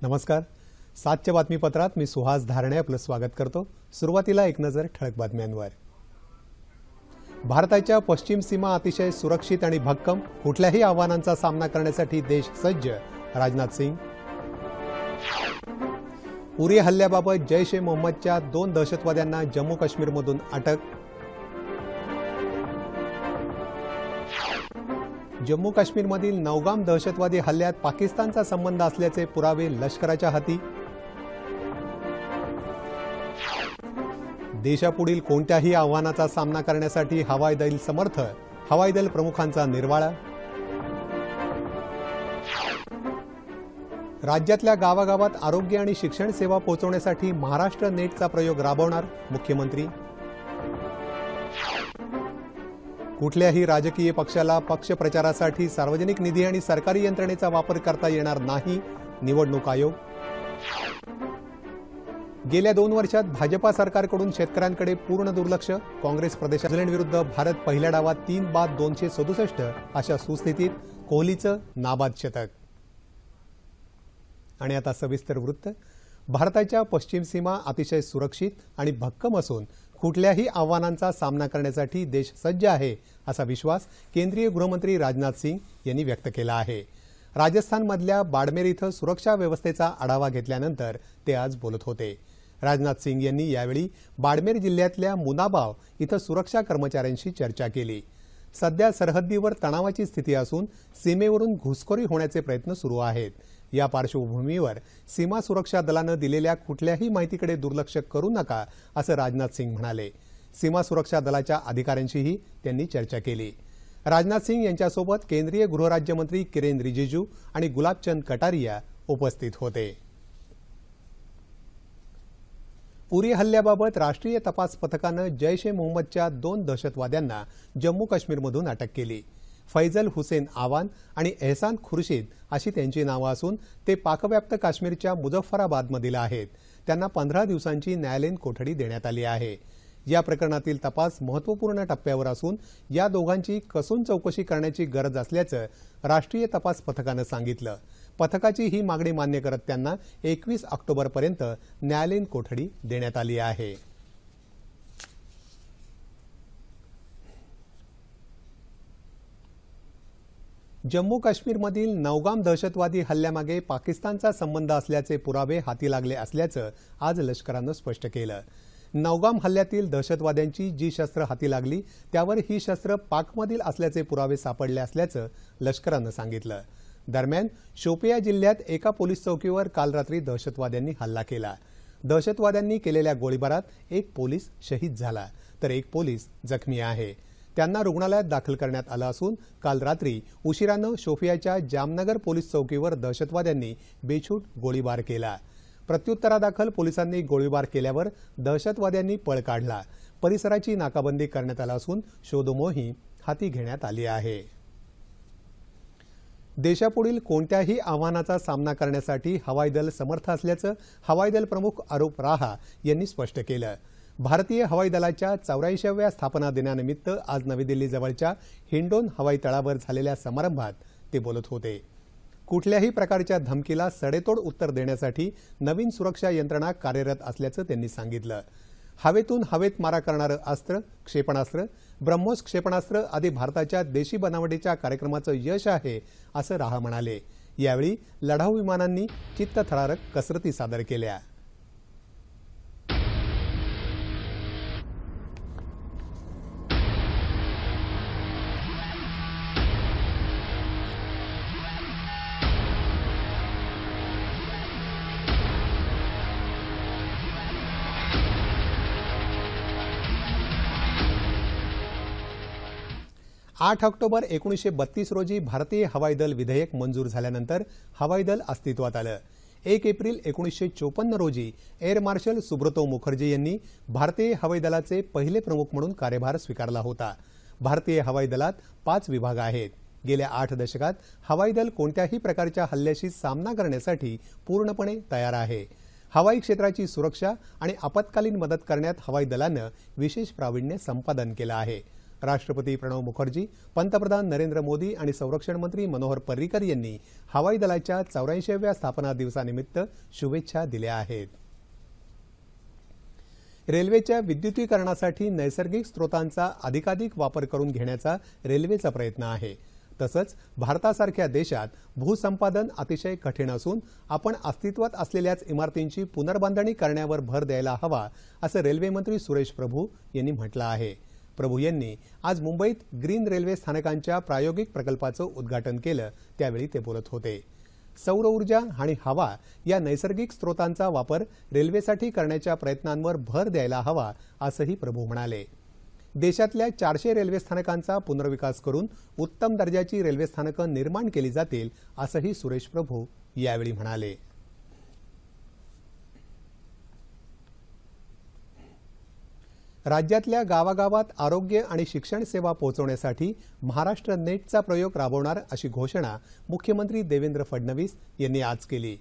नमस्कार. 7च्या बातमीपत्रात मी सुहास धारणे आपलं स्वागत करतो. सुरुवातीला एक नजर ठळक बातम्यांवर. भारताच्या पश्चिम सीमा अतिशय सुरक्षित आणि भक्कम, कुठल्याही आव्हानांचा सामना करण्यासाठी देश सज्ज, राजनाथ सिंग. उरी हल्ल्याबाबत जैश ए मोहम्मदच्या 2 दहशतवाद्यांना जम्मू काश्मीरमधून अटक. जम्मू काश्मीरमधील नौगाम दहशतवादी हल्ल्यात पाकिस्तानचा संबंध असल्याचे पुरावे लष्कराच्या हाती. देशापुढील कोणत्याही आव्हानाचा सामना करण्यासाठी हवाई दल समर्थ, हवाई दल प्रमुखांचा निर्वाळा. राज्यातल्या गावागावात आरोग्य आणि शिक्षण सेवा पोहोचवण्यासाठी महाराष्ट्र नेटचा प्रयोग राबवणार मुख्यमंत्री. कुठल्याही राजकीय पक्षाला पक्ष प्रचारासाठी सार्वजनिक निधी आणि सरकारी यंत्रणेचा वापर करता येणार नाही, निवडणूक आयोग. गेल्या 2 वर्षात भाजपा सरकारकडून शेतकऱ्यांकडे पूर्ण दुर्लक्ष, काँग्रेस प्रदेशात न्यूझीलंडविरुद्ध भारत पहिल्या डावात 3 बाद 267 अशा सुस्थितीत कोहलीचं नाबाद शतक. आणि आता सविस्तर वृत्त. भारताच्या पश्चिम सीमा अतिशय सुरक्षित आणि भक्कम असून कुठल्याही आव्हानांचा सामना करण्यासाठी देश सज्ज आहे, असा विश्वास केंद्रीय गृहमंत्री राजनाथ सिंग यांनी व्यक्त केला आहे. राजस्थानमधल्या बाडमेर इथं सुरक्षा व्यवस्थेचा आढावा घेतल्यानंतर ते आज बोलत होते. राजनाथ सिंग यांनी यावेळी बाडमेर जिल्ह्यातल्या मुनाबाव इथं सुरक्षा कर्मचाऱ्यांशी चर्चा केली. सध्या सरहद्दीवर तणावाची स्थिती असून सीमेवरून घुसखोरी होण्याचे प्रयत्न सुरू आहेत. या पार्श्वभूमीवर सीमा सुरक्षा दलानं दिलेल्या कुठल्याही माहितीकडे दुर्लक्ष करू नका, असं राजनाथ सिंग म्हणाले. सीमा सुरक्षा दलाच्या अधिकाऱ्यांशीही त्यांनी चर्चा केली. राजनाथ सिंग यांच्यासोबत केंद्रीय गृहराज्यमंत्री किरेन रिजिजू आणि गुलाबचंद कटारिया उपस्थित होते. उरी हल्ल्याबाबत राष्ट्रीय तपास पथकानं जैश ए मोहम्मदच्या 2 दहशतवाद्यांना जम्मू काश्मीरमधून अटक केली. फैजल हुसेन आवान आणि एहसान खुर्शीद अशी त्यांची नावं असून ते पाकव्याप्त काश्मीरच्या मुझफ्फराबादमधील आहेत. त्यांना 15 दिवसांची न्यायालयीन कोठडी देण्यात आली आहे. या प्रकरणातील तपास महत्त्वपूर्ण टप्प्यावर असून या दोघांची कसून चौकशी करण्याची गरज असल्याचं राष्ट्रीय तपास पथकानं सांगितलं. पथकाची ही मागणी मान्य करत त्यांना 21 ऑक्टोबरपर्यंत न्यायालयीन कोठडी देण्यात आली आहे. जम्मू काश्मीरमधील नौगाम दहशतवादी हल्ल्यामागे पाकिस्तानचा संबंध असल्याचे पुरावे हाती लागले असल्याचं आज लष्करानं स्पष्ट केलं. नौगाम हल्ल्यातील दहशतवाद्यांची जी शस्त्र हाती लागली त्यावर ही शस्त्र पाकमधील असल्याचे पुरावे सापडले असल्याचं लष्करानं सांगितलं. दरम्यान शोपिया जिल्ह्यात एका पोलीस चौकीवर काल रात्री दहशतवाद्यांनी हल्ला केला. दहशतवाद्यांनी केलेल्या गोळीबारात एक पोलीस शहीद झाला तर एक पोलीस जखमी आहे. त्यांना रुग्णालयात दाखल करण्यात आलं असून काल रात्री उशिरानं शोपियाच्या जामनगर पोलीस चौकीवर दहशतवाद्यांनी बेछूट गोळीबार केला. प्रत्युत्तरादाखल पोलिसांनी गोळीबार केल्यावर दहशतवाद्यांनी पळ काढला. परिसराची नाकाबंदी करण्यात आली असून शोधमोहीम हाती घेण्यात आली आहे. देशापुढील कोणत्याही आव्हानाचा सामना करण्यासाठी हवाई दल समर्थ असल्याचं हवाई दल प्रमुख अरूप राहा यांनी स्पष्ट केलं. भारतीय हवाई दलाच्या 84व्या स्थापना दिनानिमित्त आज नवी दिल्लीजवळच्या हिंडोन हवाई तळावर झालेल्या समारंभात ते बोलत होते. कुठल्याही प्रकारच्या धमकीला सडेतोड उत्तर देण्यासाठी नवीन सुरक्षा यंत्रणा कार्यरत असल्याचं त्यांनी सांगितलं. हवेतून हवेत मारा करणारं अस्त्र, क्षेपणास्त्र, ब्रह्मोस क्षेपणास्त्र आदी भारताच्या देशी बनावटीच्या कार्यक्रमाचं यश आहे, असं राहा म्हणाले. यावेळी लढाऊ विमानांनी चित्तथरारक कसरती सादर केल्या. 8 ऑक्टोबर 1932 रोजी भारतीय हवाई दल विधेयक मंजूर झाल्यानंतर हवाई दल अस्तित्वात आलं. 1 एप्रिल 1954 रोजी एअर मार्शल सुब्रतो मुखर्जी यांनी भारतीय हवाई दलाचे पहिले प्रमुख म्हणून कार्यभार स्वीकारला होता. भारतीय हवाई दलात 5 विभाग आहेत. गेल्या 8 दशकात हवाई दल कोणत्याही प्रकारच्या हल्ल्याशी सामना करण्यासाठी पूर्णपणे तयार आहे. हवाई क्षेत्राची सुरक्षा आणि आपत्कालीन मदत करण्यात हवाई दलानं विशेष प्रावीण्य संपादन केलं आहे. राष्ट्रपती प्रणव मुखर्जी, पंतप्रधान नरेंद्र मोदी आणि संरक्षण मंत्री मनोहर पर्रिकर यांनी हवाई दलाच्या 84व्या स्थापना दिवसानिमित्त शुभेच्छा दिल्या आहेत. रेल्वेच्या विद्युतीकरणासाठी नैसर्गिक स्रोतांचा अधिकाधिक वापर करून घेण्याचा रेल्वेचा प्रयत्न आहे. तसंच भारतासारख्या देशात भूसंपादन अतिशय कठीण असून आपण अस्तित्वात असलेल्याच इमारतींची पुनर्बांधणी करण्यावर भर द्यायला हवा, असं रेल्वेमंत्री सुरेश प्रभू यांनी म्हटलं आहे. प्रभू यांनी आज मुंबईत ग्रीन रेल्वे स्थानकांच्या प्रायोगिक प्रकल्पाचं उद्घाटन केलं, त्यावेळी ते बोलत होते. सौर ऊर्जा आणि हवा या नैसर्गिक स्रोतांचा वापर रेल्वेसाठी करण्याच्या प्रयत्नांवर भर द्यायला हवा, असंही प्रभू म्हणाले. देशातल्या 400 रेल्वे स्थानकांचा पुनर्विकास करून उत्तम दर्जाची रेल्वे स्थानकं निर्माण केली जातील, असंही सुरेश प्रभू यावेळी म्हणाले. राज्यातल्या गावागावात आरोग्य आणि शिक्षण सेवा पोहोचवण्यासाठी महाराष्ट्र नेटचा प्रयोग राबवणार अशी घोषणा मुख्यमंत्री देवेंद्र फडणवीस यांनी आज केली.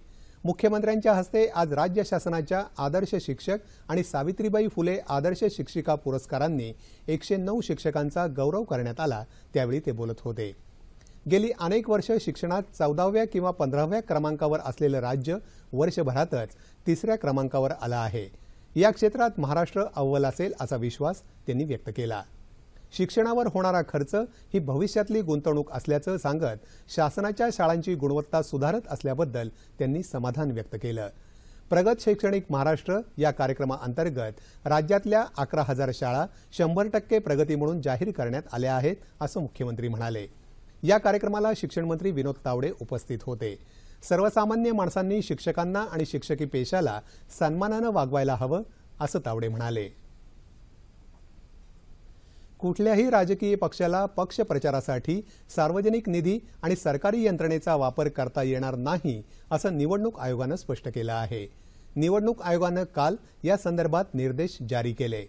मुख्यमंत्र्यांच्या हस्ते आज राज्य शासनाच्या आदर्श शिक्षक आणि सावित्रीबाई फुले आदर्श शिक्षिका पुरस्कारांनी 109 शिक्षकांचा गौरव करण्यात आला, त्यावेळी ते बोलत होते. गेली अनेक वर्ष शिक्षणात 14व्या किंवा 15व्या क्रमांकावर असलेलं राज्य वर्षभरातच 3ऱ्या क्रमांकावर आलं आहे. या क्षेत्रात महाराष्ट्र अव्वल असेल असा विश्वास त्यांनी व्यक्त केला. शिक्षणावर होणारा खर्च ही भविष्यातली गुंतवणूक असल्याचं सांगत शासनाच्या शाळांची गुणवत्ता सुधारत असल्याबद्दल त्यांनी समाधान व्यक्त केलं. प्रगत शैक्षणिक महाराष्ट्र या कार्यक्रमाअंतर्गत राज्यातल्या 11,000 शाळा 100% प्रगती म्हणून जाहीर करण्यात आल्या आहेत, असं मुख्यमंत्री म्हणाले. या कार्यक्रमाला शिक्षण मंत्री विनोद तावडे उपस्थित होते. सर्वसामान्य माणसांनी शिक्षकांना आणि शिक्षकी पेशाला सन्मानानं वागवायला हवं, असं तावडे म्हणाले. कुठल्याही राजकीय पक्षाला पक्ष प्रचारासाठी सार्वजनिक निधी आणि सरकारी यंत्रणेचा वापर करता येणार नाही, असं निवडणूक आयोगानं स्पष्ट केलं आहे. निवडणूक आयोगानं काल या संदर्भात निर्देश जारी केले.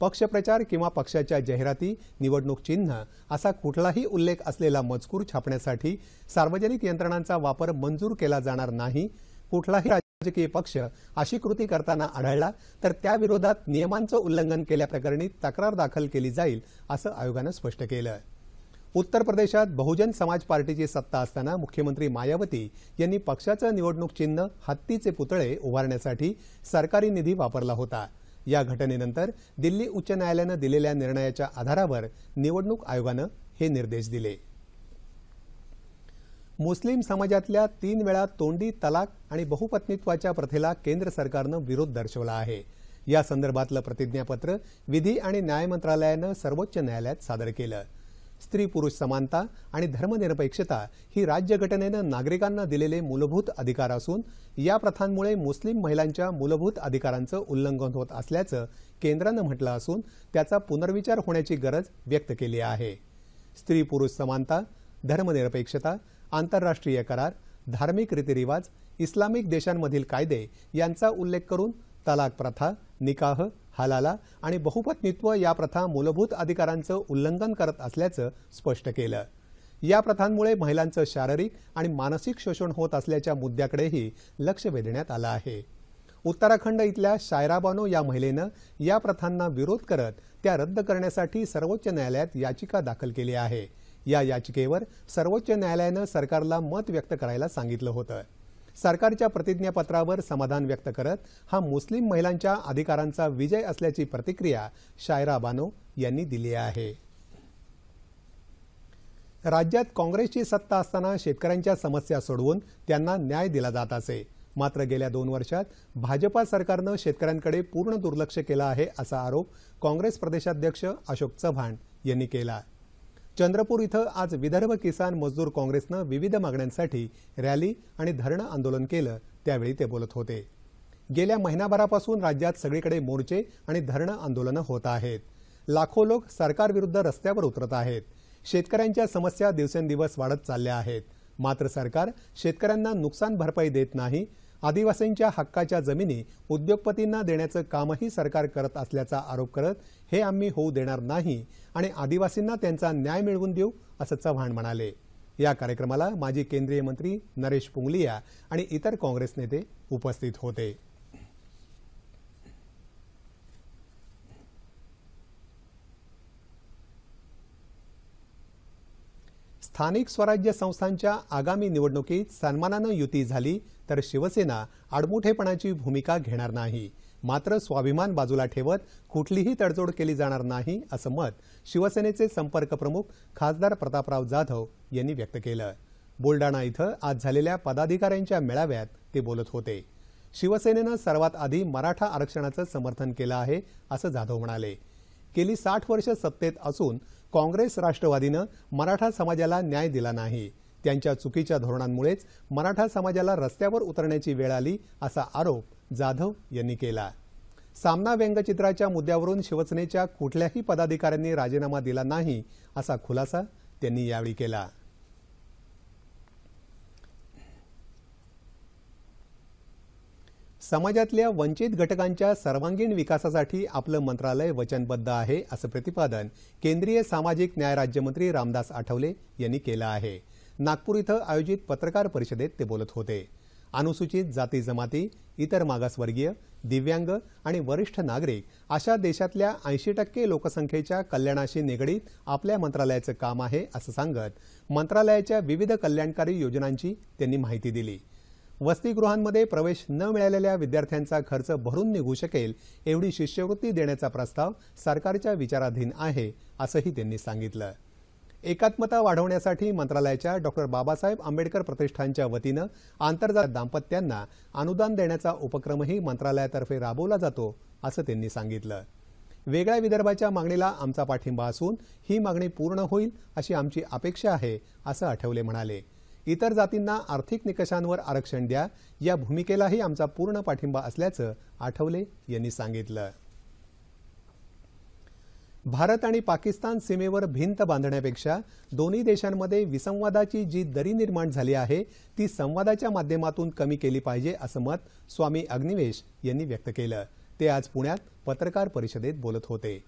पक्षप्रचार किंवा पक्षाच्या जाहिराती, निवडणूक चिन्ह असा कुठलाही उल्लेख असलेला मजकूर छापण्यासाठी सार्वजनिक यंत्रणांचा वापर मंजूर केला जाणार नाही. कुठलाही राजकीय पक्ष अशी कृती करताना आढळला तर त्याविरोधात नियमांचं उल्लंघन केल्याप्रकरणी तक्रार दाखल केली जाईल, असं आयोगानं स्पष्ट केलं. उत्तर प्रदेशात बहुजन समाज पार्टीची सत्ता असताना मुख्यमंत्री मायावती यांनी पक्षाचं निवडणूक चिन्ह हत्तीचे पुतळे उभारण्यासाठी सरकारी निधी वापरला होता. या घटनेनंतर दिल्ली उच्च न्यायालयानं दिलेल्या निर्णयाच्या आधारावर निवडणूक आयोगानं हे निर्देश दिले. मुस्लिम समाजातल्या 3 वेळा तोंडी तलाक आणि बहुपत्नीत्वाच्या प्रथेला केंद्र सरकारनं विरोध दर्शवला आहे. या संदर्भातलं प्रतिज्ञापत्र विधी आणि न्याय मंत्रालयानं सर्वोच्च न्यायालयात सादर केलं. स्त्री पुरुष समानता आणि धर्मनिरपेक्षता ही राज्यघटनेनं नागरिकांना दिलेले मूलभूत अधिकार असून या प्रथांमुळे मुस्लिम महिलांच्या मूलभूत अधिकारांचं उल्लंघन होत असल्याचं केंद्रानं म्हटलं असून त्याचा पुनर्विचार होण्याची गरज व्यक्त केली आहे. स्त्री पुरुष समानता, धर्मनिरपेक्षता, आंतरराष्ट्रीय करार, धार्मिक रीतिरिवाज, इस्लामिक देशांमधील कायदे यांचा उल्लेख करून तलाक प्रथा, निकाह, हलाला आणि बहुपत्नीत्व या प्रथा मूलभूत अधिकारांचं उल्लंघन करत असल्याचं स्पष्ट केलं. या प्रथांमुळे महिलांचं शारीरिक आणि मानसिक शोषण होत असल्याच्या मुद्द्याकडेही लक्ष वेधण्यात आलं आहे. उत्तराखंड इथल्या शायरा बानो या महिलेनं या प्रथांना विरोध करत त्या रद्द करण्यासाठी सर्वोच्च न्यायालयात याचिका दाखल केली आहे. या याचिकेवर सर्वोच्च न्यायालयानं सरकारला मत व्यक्त करायला सांगितलं होतं. सरकारच्या प्रतिज्ञापत्रावर समाधान व्यक्त करत हा मुस्लिम महिलांच्या अधिकारांचा विजय असल्याची प्रतिक्रिया शायरा बानो यांनी दिली आहे. राज्यात काँग्रेसची सत्ता असताना शेतकऱ्यांच्या समस्या सोडवून त्यांना न्याय दिला जात असे. मात्र गेल्या 2 वर्षात भाजपा सरकारनं शेतकऱ्यांकडे पूर्ण दुर्लक्ष केलं आहे, असा आरोप काँग्रेस प्रदेशाध्यक्ष अशोक चव्हाण यांनी केला. चंद्रपूर इथं आज विदर्भ किसान मजदूर काँग्रेसनं विविध मागण्यांसाठी रॅली आणि धरणं आंदोलन केलं, त्यावेळी ते बोलत होते. गेल्या महिनाभरापासून राज्यात सगळीकडे मोर्चे आणि धरणं आंदोलनं होत आहेत. लाखो लोक सरकारविरुद्ध रस्त्यावर उतरत आहेत. शेतकऱ्यांच्या समस्या दिवसेंदिवस वाढत चालल्या आहेत. मात्र सरकार शेतकऱ्यांना नुकसान भरपाई देत नाही. आदिवासींच्या हक्काच्या जमिनी उद्योगपतींना देण्याचं कामही सरकार करत असल्याचा आरोप करत हे आम्ही होऊ देणार नाही आणि आदिवासींना त्यांचा न्याय मिळवून देऊ, असं चव्हाण म्हणाले. या कार्यक्रमाला माजी केंद्रीय मंत्री नरेश पुंगलिया आणि इतर काँग्रेस नेते उपस्थित होते. स्थानिक स्वराज्य संस्थांच्या आगामी निवडणुकीत सन्मानानं युती झाली तर शिवसेना आडमुठेपणाची भूमिका घेणार नाही, मात्र स्वाभिमान बाजूला ठेवत कुठलीही तडजोड केली जाणार नाही असं मत शिवसेनेचे संपर्क प्रमुख खासदार प्रतापराव जाधव यांनी व्यक्त केलं. बुलडाणा इथं आज झालेल्या पदाधिकाऱ्यांच्या मेळाव्यात ते बोलत होते. शिवसेनेनं सर्वात आधी मराठा आरक्षणाचं समर्थन केलं आहे असं जाधव म्हणाले. गेली 60 वर्ष सत्तेत असून काँग्रेस राष्ट्रवादीनं मराठा समाजाला न्याय दिला नाही. त्यांच्या चुकीच्या धोरणांमुळेच मराठा समाजाला रस्त्यावर उतरण्याची वेळ आली असा आरोप जाधव यांनी केला. सामना व्यंगचित्राच्या मुद्द्यावरून शिवसेनेच्या कुठल्याही पदाधिकाऱ्यांनी राजीनामा दिला नाही असा खुलासा त्यांनी यावेळी केला. समाजातल्या वंचित घटकांच्या सर्वांगीण विकासासाठी आपलं मंत्रालय वचनबद्ध आहे असं प्रतिपादन केंद्रीय सामाजिक न्याय राज्यमंत्री रामदास आठवले यांनी केलं आहे. नागपूर इथं आयोजित पत्रकार परिषदेत ते बोलत होते. अनुसूचित जाती जमाती, इतर मागासवर्गीय, दिव्यांग आणि वरिष्ठ नागरिक अशा देशातल्या 80% लोकसंख्येच्या कल्याणाशी निगडीत आपल्या मंत्रालयाचं काम आहे असं सांगत मंत्रालयाच्या विविध कल्याणकारी योजनांची त्यांनी माहिती दिली. वसतिगृहांमध्ये प्रवेश न मिळालेल्या विद्यार्थ्यांचा खर्च भरून निघू शकेल एवढी शिष्यवृत्ती देण्याचा प्रस्ताव सरकारच्या विचाराधीन आहे असंही त्यांनी सांगितलं. एकात्मता वाढवण्यासाठी मंत्रालयाच्या डॉ. बाबासाहेब आंबेडकर प्रतिष्ठानच्या वतीनं आंतरजातीय दाम्पत्यांना अनुदान देण्याचा उपक्रमही मंत्रालयातर्फे राबवला जातो असं त्यांनी सांगितलं. वेगळ्या विदर्भाच्या मागणीला आमचा पाठिंबा असून ही मागणी पूर्ण होईल अशी आमची अपेक्षा आहे असं आठवले म्हणाले. इतर जातींना आर्थिक निकषांवर आरक्षण द्या या भूमिकेलाही आमचा पूर्ण पाठिंबा असल्याचं आठवले यांनी सांगितलं. भारत आणि पाकिस्तान सीमेवर भिंत बांधण्यापेक्षा दोन्ही देशांमध्ये विसंवादाची जी दरी निर्माण झाली आहे ती संवादाच्या माध्यमातून कमी केली पाहिजे असं मत स्वामी अग्निवेश यांनी व्यक्त केलं. ते आज पुण्यात पत्रकार परिषदेत बोलत होते.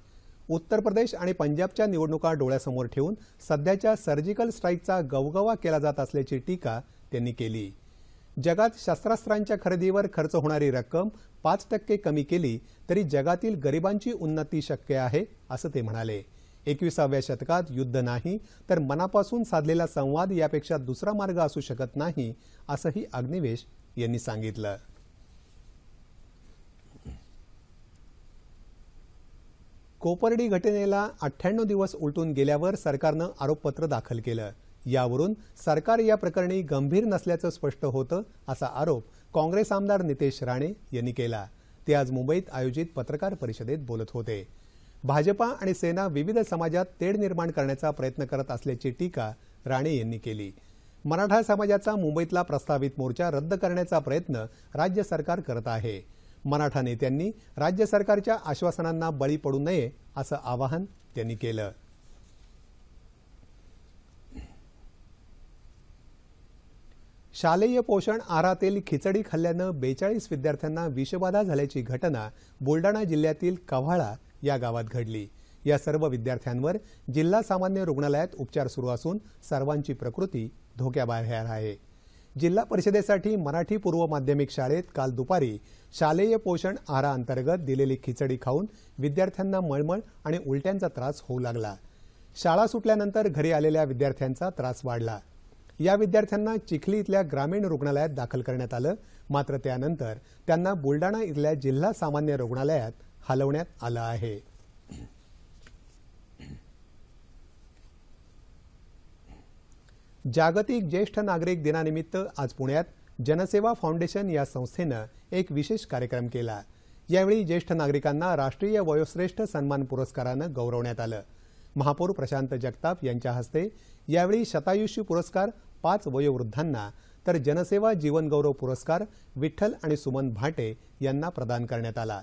उत्तर प्रदेश आणि पंजाबच्या निवडणुका डोळ्यासमोर ठेवून सध्याच्या सर्जिकल स्ट्राईकचा गवगवा केला जात असल्याची टीका त्यांनी केली. जगात शस्त्रास्त्रांच्या खरेदीवर खर्च होणारी रक्कम 5% कमी केली तरी जगातील गरिबांची उन्नती शक्य आहे असं ते म्हणाले. 21व्या शतकात युद्ध नाही तर मनापासून साधलेला संवाद यापेक्षा दुसरा मार्ग असू शकत नाही असंही अग्निवेश यांनी सांगितलं. कोपर्डी घटनेला 98 दिवस उलटून गेल्यावर सरकारनं आरोपपत्र दाखल केलं. यावरून सरकार या प्रकरणी गंभीर नसल्याचं स्पष्ट होतं असा आरोप काँग्रेस आमदार नितेश राणे यांनी केला. ते आज मुंबईत आयोजित पत्रकार परिषदेत बोलत होते. भाजपा आणि सेना विविध समाजात तेढ निर्माण करण्याचा प्रयत्न करत असल्याची टीका राणे यांनी केली. मराठा समाजाचा मुंबईतला प्रस्तावित मोर्चा रद्द करण्याचा प्रयत्न राज्य सरकार करत आहे. मराठा नेत्यांनी राज्य सरकारच्या आश्वासनांना बळी पडू नये असं आवाहन त्यांनी केलं. शालेय पोषण आहारातील खिचडी खाल्ल्यानं 42 विद्यार्थ्यांना विषबाधा झाल्याची घटना बुलडाणा जिल्ह्यातील कव्हाळा या गावात घडली. या सर्व विद्यार्थ्यांवर जिल्हा सामान्य रुग्णालयात उपचार सुरू असून सर्वांची प्रकृती धोक्याबाहेर आहे. जिल्हा परिषदेसाठी मराठी पूर्व माध्यमिक शाळेत काल दुपारी शालेय पोषण आहाराअंतर्गत दिलेली खिचडी खाऊन विद्यार्थ्यांना मळमळ आणि उलट्यांचा त्रास होऊ लागला. शाळा सुटल्यानंतर घरी आलेल्या विद्यार्थ्यांचा त्रास वाढला. या विद्यार्थ्यांना चिखली इथल्या ग्रामीण रुग्णालयात दाखल करण्यात आलं, मात्र त्यानंतर त्यांना बुलडाणा इथल्या जिल्हा सामान्य रुग्णालयात हलवण्यात आलं आहे. जागतिक ज्येष्ठ नागरिक दिनानिमित्त आज पुण्यात जनसेवा फाउंडेशन या संस्थेनं एक विशेष कार्यक्रम केला. यावेळी ज्येष्ठ नागरिकांना राष्ट्रीय वयोश्रेष्ठ सन्मान पुरस्कारानं गौरवण्यात आलं. महापौर प्रशांत जगताप यांच्या हस्ते यावेळी शतायुषी पुरस्कार 5 वयोवृद्धांना तर जनसेवा जीवनगौरव पुरस्कार विठ्ठल आणि सुमन भाटे यांना प्रदान करण्यात आला.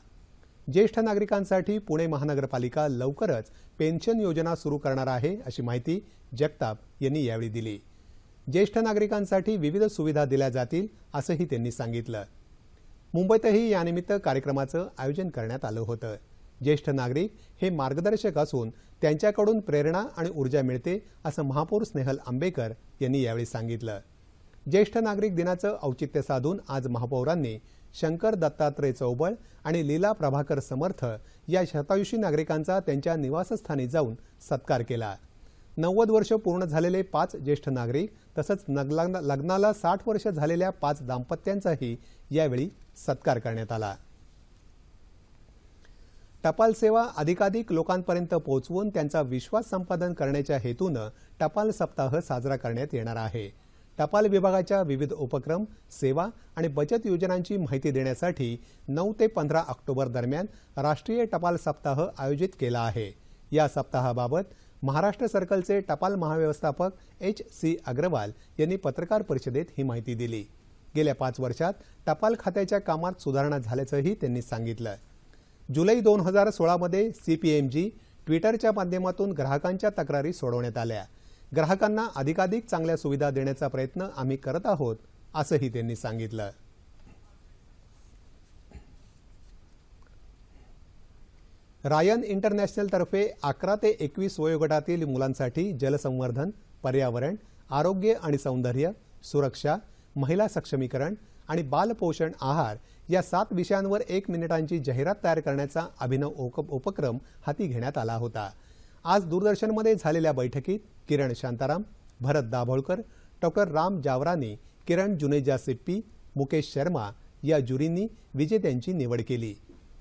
ज्येष्ठ नागरिकांसाठी पुणे महानगरपालिका लवकरच पेन्शन योजना सुरू करणार आहे अशी माहिती जगताप यांनी यावेळी दिली. ज्येष्ठ नागरिकांसाठी विविध सुविधा दिल्या जातील असंही त्यांनी सांगितलं. मुंबईतही यानिमित्त कार्यक्रमाचं आयोजन करण्यात आलं होतं. ज्येष्ठ नागरिक हे मार्गदर्शक असून त्यांच्याकडून प्रेरणा आणि ऊर्जा मिळते असं महापौर स्नेहल आंबेकर यांनी यावेळी सांगितलं. ज्येष्ठ नागरिक दिनाचं औचित्य साधून आज महापौरांनी शंकर दत्तात्रय चौबळ आणि लीला प्रभाकर समर्थ या शतायुषी नागरिकांचा त्यांच्या निवासस्थानी जाऊन सत्कार केला. 90 वर्ष पूर्ण झालेले 5 ज्येष्ठ नागरिक तसंच लग्नाला 60 वर्ष झालेल्या 5 दाम्पत्यांचाही यावेळी सत्कार करण्यात आला। टपाल सेवा अधिकाधिक लोकांपर्यंत पोहोचवून त्यांचा विश्वास संपादन करण्याच्या हेतूने टपाल सप्ताह साजरा करण्यात येणार आहे। टपाल विभागाच्या विविध उपक्रम, सेवा आणि बचत योजनांची माहिती देण्यासाठी 9 ते 15 ऑक्टोबर दरम्यान राष्ट्रीय टपाल सप्ताह आयोजित केला आहे। या सप्ताहाबाबत महाराष्ट्र सर्कलचे टपाल महाव्यवस्थापक H.C. अग्रवाल यांनी पत्रकार परिषदेत ही माहिती दिली। गेल्या 5 वर्षात टपाल खात्याच्या कामात सुधारणा झाल्याचंही त्यांनी सांगितलं। जुलै 2016 मध्ये CPMG ट्विटरच्या माध्यमातून ग्राहकांच्या तक्रारी सोडवण्यात आल्या। ग्राहकांना अधिकाधिक चांगल्या सुविधा देण्याचा प्रयत्न आम्ही करत आहोत असंही त्यांनी सांगितलं। रायन इंटरनॅशनलतर्फे 11 ते 21 वयोगटातील मुलांसाठी जलसंवर्धन, पर्यावरण, आरोग्य आणि सौंदर्य, सुरक्षा, महिला सक्षमीकरण आणि बालपोषण आहार या 7 विषयांवर 1 मिनिटांची जाहिरात तयार करण्याचा अभिनव उपक्रम हाती घेण्यात आला होता। आज दूरदर्शनमध्ये झालेल्या बैठकीत किरण शांताराम, भरत दाभोळकर, डॉक्टर राम जावरानी, किरण जुनेजा सिप्पी, मुकेश शर्मा या ज्युरींनी विजेत्यांची निवड केली।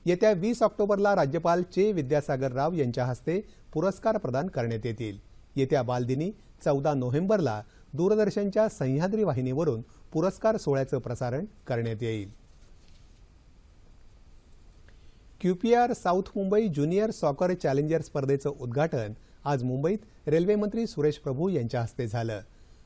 येत्या 20 ऑक्टोबरला राज्यपाल चे विद्यासागर राव यांच्या हस्ते पुरस्कार प्रदान करण्यात येतील। येत्या बालदिनी 14 नोव्हेंबरला दूरदर्शनच्या सह्याद्री वाहिनीवरून पुरस्कार सोहळ्याचं प्रसारण करण्यात येईल। QPR south Mumbai junior soccer challenger स्पर्धेचं उद्घाटन आज मुंबईत रेल्वे मंत्री सुरेश प्रभू यांच्या हस्ते झालं।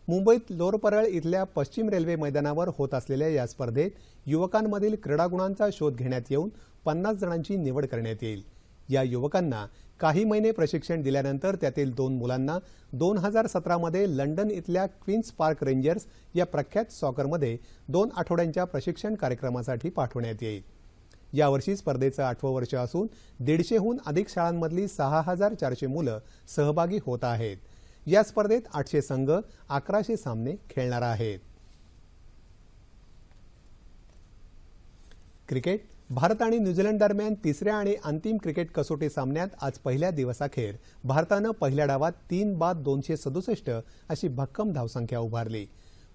मुंबईत लोअर परळ इथल्या पश्चिम रेल्वे मैदानावर होत असलेल्या या स्पर्धेत युवकांमधील क्रीडागुणांचा शोध घेण्यात येऊन 50 जणांची निवड करण्यात येईल। या युवकांना काही महिने प्रशिक्षण दिल्यानंतर त्यातील 2 मुलांना 2017 मध्ये लंडन इथल्या क्वीन्स पार्क रेंजर्स या प्रख्यात सॉकरमध्ये 2 आठवड्यांच्या प्रशिक्षण कार्यक्रमासाठी पाठवण्यात येईल। यावर्षी स्पर्धेचं 8वं वर्ष असून 150हून अधिक शाळांमधली 6400 मुलं सहभागी होत आहेत। या स्पर्धेत 800 संघ 1100 सामने खेळणार आहेत। क्रिकेट भारत आणि न्यूझीलंड दरम्यान 3ऱ्या आणि अंतिम क्रिकेट कसोटी सामन्यात आज पहिल्या दिवसाखेर भारतानं पहिल्या डावात 3 बाद 267 अशी भक्कम धावसंख्या उभारली।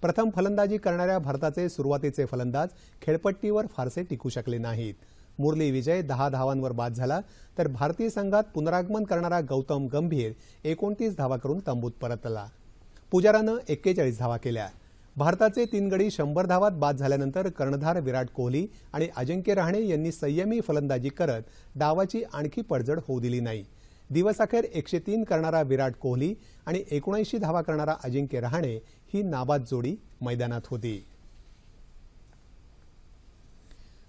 प्रथम फलंदाजी करणाऱ्या भारताचे सुरुवातीचे फलंदाज खेळपट्टीवर फारसे टिकू शकले नाहीत। मुरली विजय 10 धावांवर बाद झाला तर भारतीय संघात पुनरागमन करणारा गौतम गंभीर 29 धावा करून तंबूत परतला। पुजारानं 41 धावा केल्या। भारताचे 3 गडी 100 धावात बाद झाल्यानंतर कर्णधार विराट कोहली आणि अजिंक्य रहाणे यांनी संयमी फलंदाजी करत डावाची आणखी पडझड होऊ दिली नाही। दिवसाखेर 103 करणारा विराट कोहली आणि 79 धावा करणारा अजिंक्य रहाणे ही नाबाद जोडी मैदानात होती।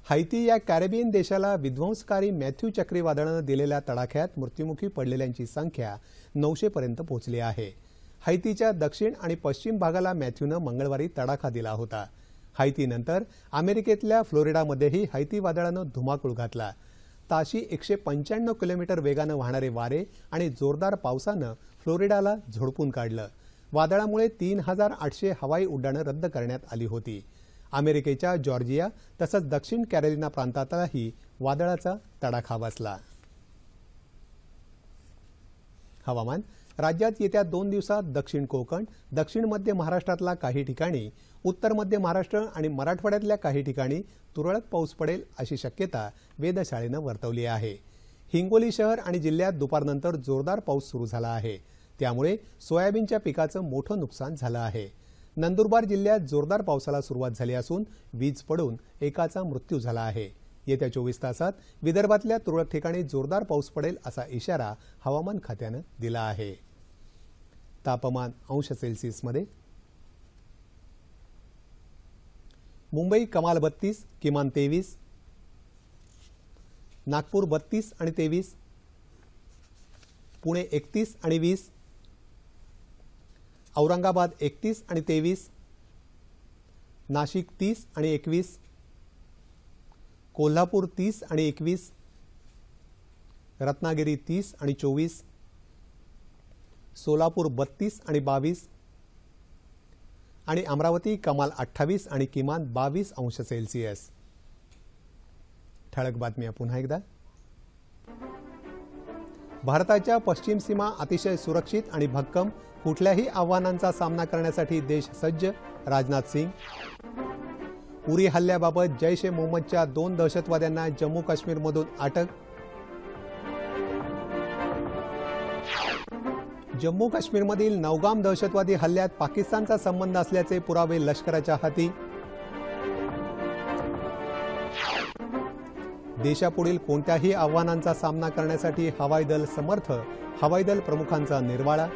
हैती या कॅरेबियन देशाला विध्वंसकारी मॅथ्यू चक्रीवादळानं दिलेल्या तडाख्यात मृत्युमुखी पडलेल्यांची संख्या 900 पर्यंत पोहोचली आहे। हैतीच्या दक्षिण आणि पश्चिम भागाला मॅथ्यूनं मंगळवारी तडाखा दिला होता। हैतीनंतर अमेरिकेतल्या फ्लोरिडामध्येही हैती वादळानं धुमाकूळ घातला। ताशी 195 किलोमीटर वेगानं वाहणारे वारे आणि जोरदार पावसानं फ्लोरिडाला झोडपून काढलं। वादळामुळे 3800 हवाई उड्डाणं रद्द करण्यात आली होती। अमेरिकेच्या जॉर्जिया तसंच दक्षिण कॅरोलिना प्रांतातही वादळाचा तडाखा बसला। हवामान राज्यात येत्या 2 दिवसात दक्षिण कोकण, दक्षिण मध्य महाराष्ट्रातल्या काही ठिकाणी, उत्तर मध्य महाराष्ट्र आणि मराठवाड्यातल्या काही ठिकाणी तुरळक पाऊस पडेल अशी शक्यता वेधशाळेनं वर्तवली आहे। हिंगोली शहर आणि जिल्ह्यात दुपारनंतर जोरदार पाऊस सुरू झाला आहे। त्यामुळे सोयाबीनच्या पिकाचं मोठं नुकसान झालं आहे। नंदुरबार जिल्ह्यात जोरदार पावसाला सुरुवात झाली असून वीज पडून एकाचा मृत्यू झाला आहे। येत्या 24 तासात विदर्भातल्या तुरळक ठिकाणी जोरदार पाऊस पडेल असा इशारा हवामान खात्यानं दिला आहे। तापमान अंश सेल्सिअसमध्ये मुंबई कमाल 32, किमान 23, नागपूर 32 आणि 23, पुणे 31 आणि 20, औरंगाबाद 31 आणि 23, नाशिक 30 आणि 21, कोल्हापूर 30 आणि 21, रत्नागिरी 30 आणि 24, सोलापूर 32 आणि 22 आणि अमरावती कमाल 28 आणि किमान 22 अंश सेल्सिअस। ठळक बातम्या पुन्हा एकदा। भारताच्या पश्चिम सीमा अतिशय सुरक्षित आणि भक्कम, कुठल्याही आव्हानांचा सामना करण्यासाठी देश सज्ज, राजनाथ सिंग. उरी हल्ल्याबाबत जैश ए मोहम्मदच्या 2 दहशतवाद्यांना जम्मू काश्मीरमधून अटक. जम्मू काश्मीरमधील नौगाम दहशतवादी हल्ल्यात पाकिस्तानचा संबंध असल्याचे पुरावे लष्कराच्या हाती. देशापुढील कोणत्याही आव्हानांचा सामना करण्यासाठी हवाई दल समर्थ, हवाई दल प्रमुखांचा निर्वाळा.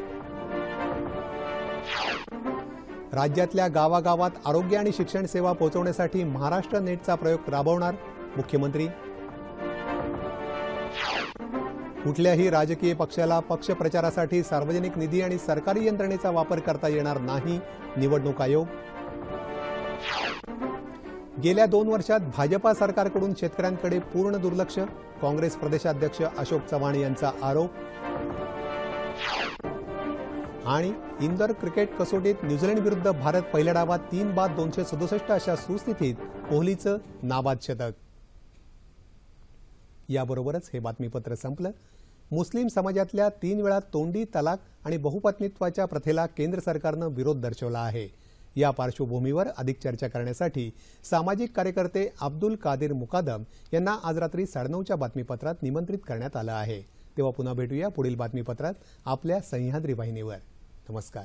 राज्यातल्या गावागावात आरोग्य आणि शिक्षण सेवा पोहोचवण्यासाठी महाराष्ट्र नेटचा प्रयोग राबवणार मुख्यमंत्री. कुठल्याही राजकीय पक्षाला पक्ष प्रचारासाठी सार्वजनिक निधी आणि सरकारी यंत्रणेचा वापर करता येणार नाही, निवडणूक आयोग. गेल्या 2 वर्षात भाजपा सरकारकडून शेतकऱ्यांकडे पूर्ण दुर्लक्ष, काँग्रेस प्रदेशाध्यक्ष अशोक चव्हाण यांचा आरोप. आणि इंदोर क्रिकेट कसोटीत न्यूझीलंड विरुद्ध भारत पहिल्या डावात 3 बाद 267 अशा सुस्थितीत कोहलीचं नाबाद शतक. याबरोबरच हे बातमीपत्र संपलं. मुस्लिम समाजातल्या 3 वेळा तोंडी तलाक आणि बहुपत्नीत्वाच्या प्रथेला केंद्र सरकारनं विरोध दर्शवला आहे. या पार्श्वभूमीवर अधिक चर्चा करण्यासाठी सामाजिक कार्यकर्ते अब्दुल कादिर मुकादम यांना आज रात्री 9:30च्या बातमीपत्रात निमंत्रित करण्यात आलं आहे. तेव्हा पुन्हा भेटूया पुढील बातमीपत्रात आपल्या सह्याद्री वाहिनीवर. नमस्कार.